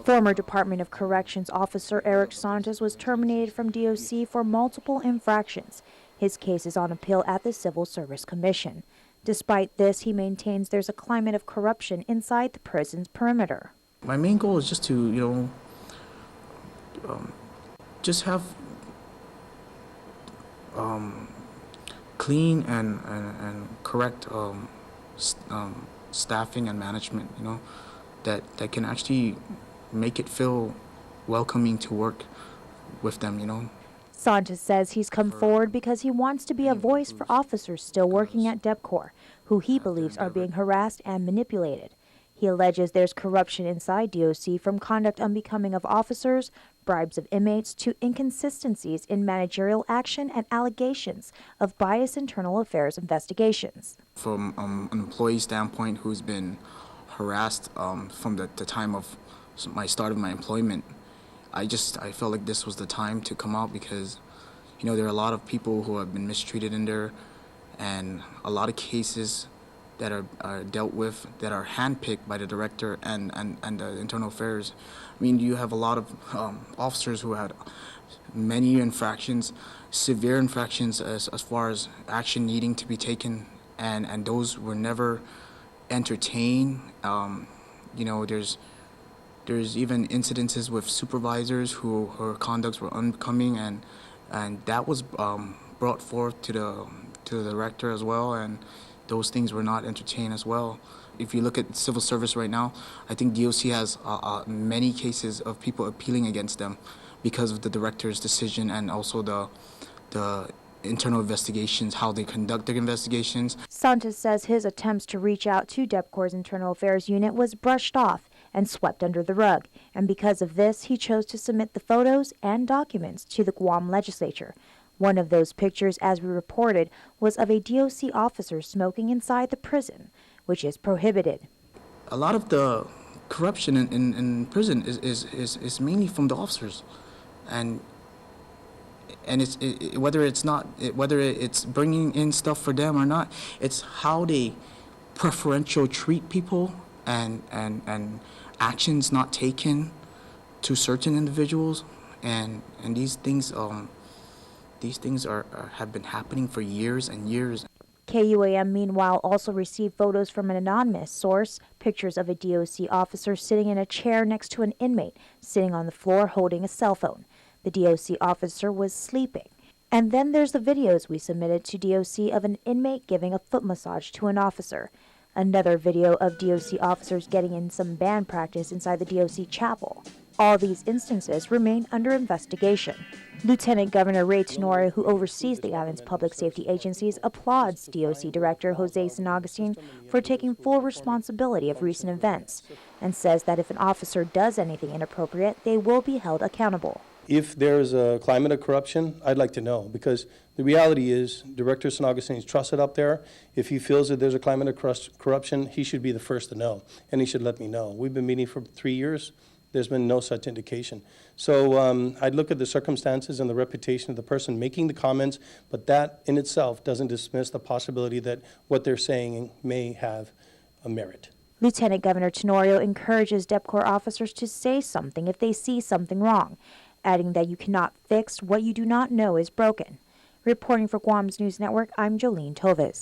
Former Department of Corrections officer Eric Santos was terminated from DOC for multiple infractions. His case is on appeal at the Civil Service Commission. Despite this, he maintains there's a climate of corruption inside the prison's perimeter. My main goal is just to, just have clean and correct staffing and management, that can actually make it feel welcoming to work with them, Santos says he's come forward because he wants to be a voice for officers still working at DepCor, who he believes are being harassed and manipulated. He alleges there's corruption inside DOC, from conduct unbecoming of officers, bribes of inmates, to inconsistencies in managerial action and allegations of biased internal affairs investigations. From an employee standpoint who's been harassed from the time of my start of my employment, I felt like this was the time to come out because, there are a lot of people who have been mistreated in there, and a lot of cases that are dealt with that are handpicked by the director and the internal affairs. I mean, you have a lot of officers who had many infractions, severe infractions as far as action needing to be taken, and those were never entertained. There's even incidences with supervisors who her conducts were unbecoming, and that was brought forth to the director as well, and those things were not entertained as well. If you look at civil service right now, I think DOC has many cases of people appealing against them because of the director's decision and also the internal investigations, how they conduct their investigations. Santos says his attempts to reach out to DepCor's Internal Affairs Unit was brushed off and swept under the rug, and because of this, he chose to submit the photos and documents to the KUAM legislature. One of those pictures, as we reported, was of a DOC officer smoking inside the prison, which is prohibited. A lot of the corruption in prison is mainly from the officers, and whether it's bringing in stuff for them or not, it's how they preferential treat people and actions not taken to certain individuals, and these things have been happening for years and years. KUAM, meanwhile, also received photos from an anonymous source, pictures of a DOC officer sitting in a chair next to an inmate sitting on the floor holding a cell phone. The DOC officer was sleeping. And then there's the videos we submitted to DOC of an inmate giving a foot massage to an officer. Another video of DOC officers getting in some band practice inside the DOC chapel. All these instances remain under investigation. Lieutenant Governor Ray Tenorio, who oversees the island's public safety agencies, applauds DOC Director Jose San Agustin for taking full responsibility of recent events, and says that if an officer does anything inappropriate, they will be held accountable. If there's a climate of corruption, I'd like to know, because the reality is Director San Agustin is trusted up there. If he feels that there's a climate of corruption, he should be the first to know, and he should let me know. We've been meeting for 3 years. There's been no such indication. So I'd look at the circumstances and the reputation of the person making the comments, but that in itself doesn't dismiss the possibility that what they're saying may have a merit. Lieutenant Governor Tenorio encourages DepCor officers to say something if they see something wrong, adding that you cannot fix what you do not know is broken. Reporting for Guam's News Network, I'm Jolene Tovis.